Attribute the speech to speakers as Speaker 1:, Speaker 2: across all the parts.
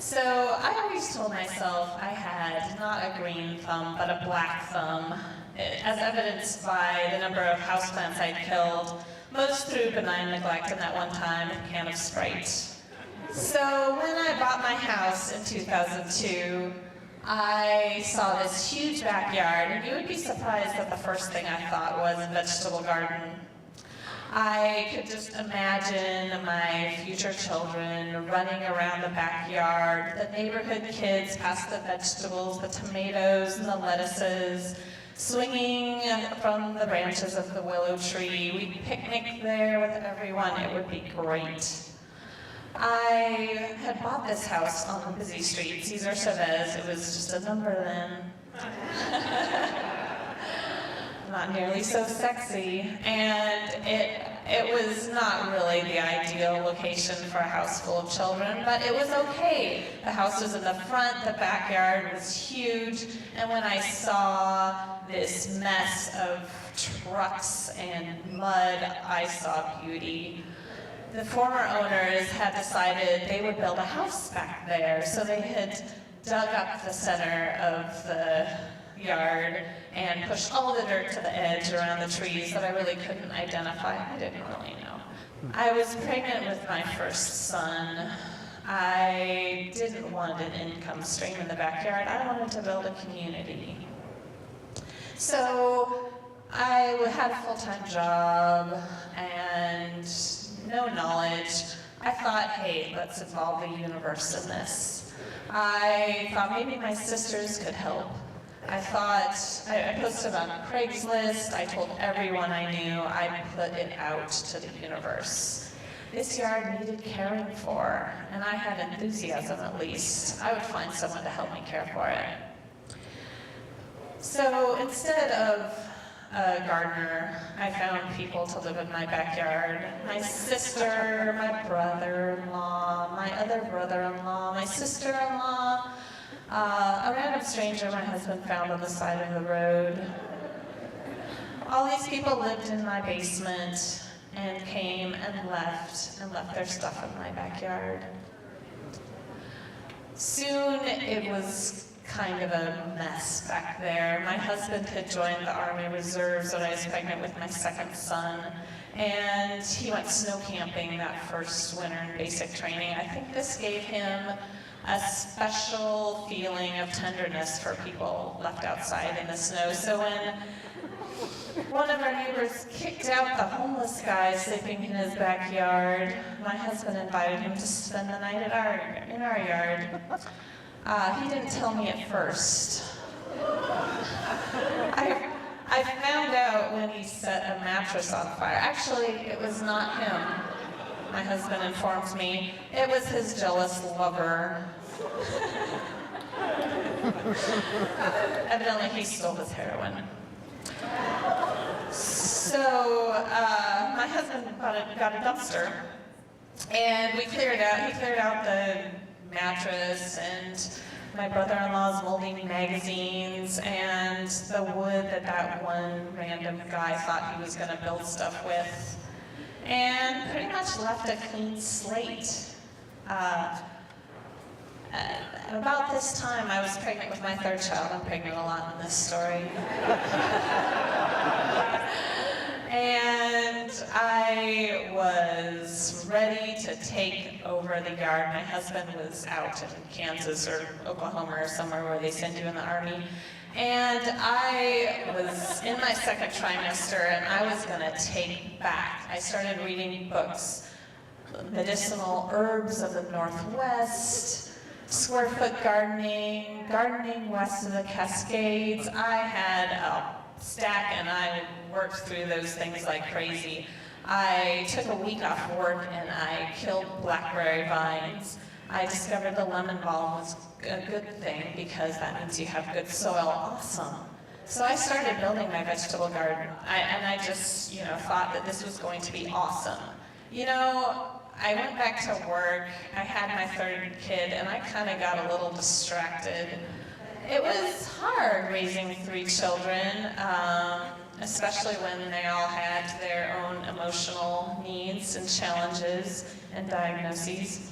Speaker 1: So I always told myself I had not a green thumb, but a black thumb, as evidenced by the number of houseplants I'd killed, most through benign neglect and that one time a can of Sprite. So when I bought my house in 2002, I saw this huge backyard, and you would be surprised that the first thing I thought was a vegetable garden. I could just imagine my future children running around the backyard, the neighborhood kids past the vegetables, the tomatoes and the lettuces, swinging from the branches of the willow tree. We'd picnic there with everyone. It would be great. I had bought this house on the busy street, Cesar Chavez. It was just a number then. Not nearly so sexy, and it was not really the ideal location for a house full of children, but it was okay. The house was in the front, the backyard was huge, and when I saw this mess of trucks and mud, I saw beauty. The former owners had decided they would build a house back there, so they had dug up the center of the yard and pushed all the dirt to the edge around the trees that I really couldn't identify. I didn't really know. I was pregnant with my first son. I didn't want an income stream in the backyard. I wanted to build a community. So I had a full-time job and no knowledge. I thought, hey, let's involve the universe in this. I thought maybe my sisters could help. I posted on Craigslist, I told everyone I knew, I put it out to the universe. This yard needed caring for, and I had enthusiasm at least. I would find someone to help me care for it. So instead of a gardener, I found people to live in my backyard. My sister, my brother-in-law, my other brother-in-law, my sister-in-law, a random stranger my husband found on the side of the road. All these people lived in my basement and came and left their stuff in my backyard. Soon it was kind of a mess back there. My husband had joined the Army Reserves when I was pregnant with my second son, and he went snow camping that first winter in basic training. I think this gave him a special feeling of tenderness for people left outside in the snow. So when one of our neighbors kicked out the homeless guy sleeping in his backyard, my husband invited him to spend the night in our yard. He didn't tell me at first. I found out when he set a mattress on fire. Actually, it was not him. My husband informed me it was his jealous lover. Evidently, he stole his heroin. So my husband got a dumpster, and we cleared it out. He cleared out the mattress and my brother-in-law's molding magazines and the wood that one random guy thought he was going to build stuff with, and pretty much left a clean slate. About this time, I was pregnant with my third child. I'm pregnant a lot in this story. And I was ready to take over the yard. My husband was out in Kansas or Oklahoma or somewhere where they send you in the Army. And I was in my second trimester, and I was going to take back. I started reading books, Medicinal Herbs of the Northwest, Square Foot Gardening, Gardening West of the Cascades. I had a stack, and I worked through those things like crazy. I took a week off work and I killed blackberry vines. I discovered the lemon balm was a good thing because that means you have good soil. Awesome. So I started building my vegetable garden, and I just, thought that this was going to be awesome. I went back to work. I had my third kid, and I kind of got a little distracted. It was hard raising 3 children, especially when they all had their own emotional needs and challenges and diagnoses.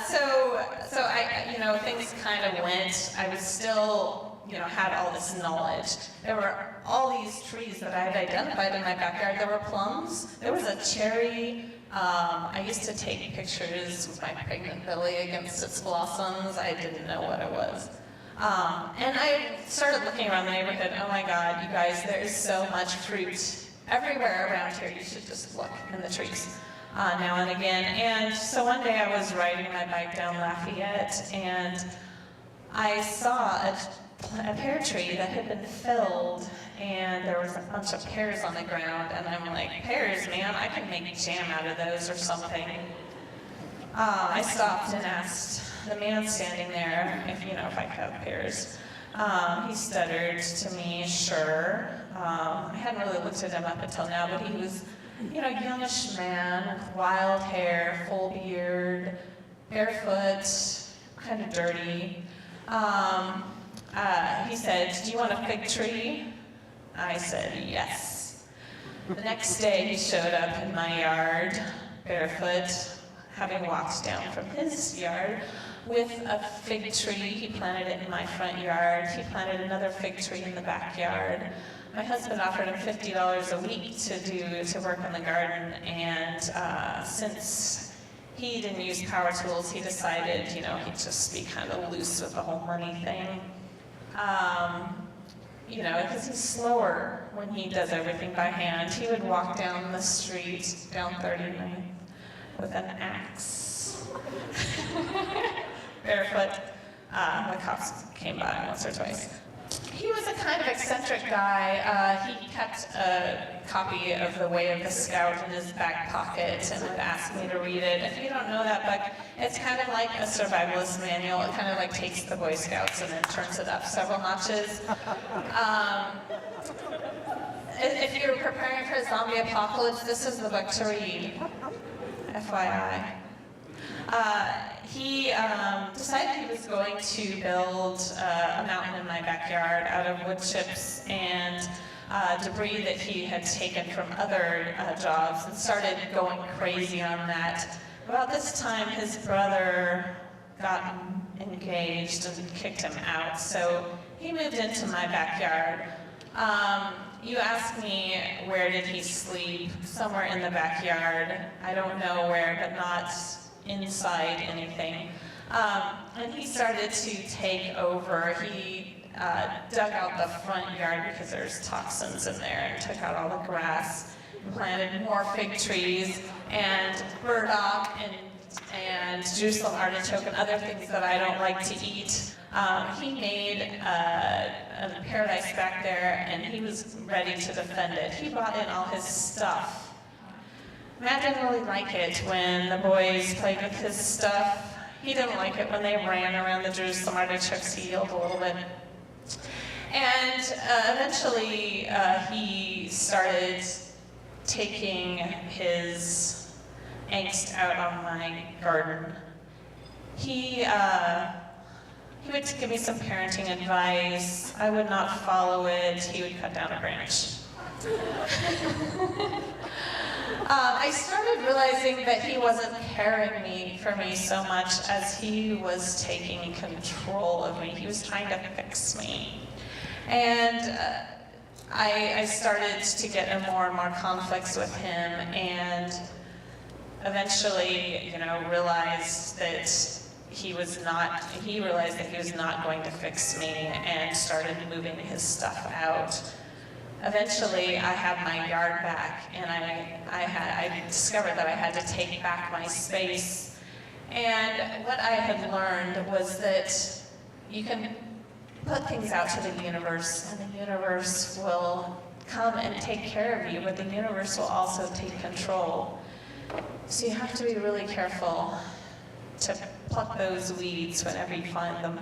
Speaker 1: So I, things kind of went. I was still, had all this knowledge. There were all these trees that I had identified in my backyard. There were plums. There was a cherry. I used to take pictures with my pregnant belly against its blossoms. I didn't know what it was. And I started looking around the neighborhood. Oh my God, you guys, there is so much fruit everywhere around here. You should just look in the trees now and again. And so one day I was riding my bike down Lafayette, and I saw a pear tree that had been felled, and there was a bunch of pears on the ground. And I'm like, pears, man, I can make jam out of those or something. I stopped and asked the man standing there if I could have pears. He stuttered to me, sure. I hadn't really looked at him up until now, but he was, a youngish man with wild hair, full beard, barefoot, kind of dirty. He said, "Do you want a fig tree?" I said, "Yes." The next day he showed up in my yard, barefoot, having walked down from his yard, with a fig tree. He planted it in my front yard. He planted another fig tree in the backyard. My husband offered him $50 a week to work on the garden, and since he didn't use power tools, he decided, he'd just be kind of loose with the whole money thing. Because he's slower when he does everything by hand. He would walk down the street, down 39th, with an axe. Barefoot. The cops came by once or twice. He was a kind of eccentric guy. He kept a copy of The Way of the Scout in his back pocket and would ask me to read it. If you don't know that book, it's kind of like a survivalist manual. It kind of like takes the Boy Scouts and then turns it up several notches. If you're preparing for a zombie apocalypse, this is the book to read. FYI. He decided he was going to build a mountain in my backyard out of wood chips and debris that he had taken from other jobs, and started going crazy on that. About this time, his brother got engaged and kicked him out, so he moved into my backyard. You asked me where did he sleep? Somewhere in the backyard. I don't know where, but not inside anything. And he started to take over. He dug out the front yard because there's toxins in there, and took out all the grass, planted more fig trees and burdock and Jerusalem artichoke and other things that I don't like to eat. He made a paradise back there, and he was ready to defend it. He brought in all his stuff. Matt didn't really like it when the boys played with his stuff. He didn't like it when they ran around the Jerusalem artichokes. He yelled a little bit. And eventually he started taking his angst out on my garden. He would give me some parenting advice. I would not follow it. He would cut down a branch. I started realizing that he wasn't caring for me so much as he was taking control of me. He was trying to fix me. And I started to get in more and more conflicts with him, and eventually, realized that he realized that he was not going to fix me, and started moving his stuff out. Eventually, I had my yard back, and I discovered that I had to take back my space. And what I had learned was that you can put things out to the universe, and the universe will come and take care of you, but the universe will also take control. So you have to be really careful to pluck those weeds whenever you find them.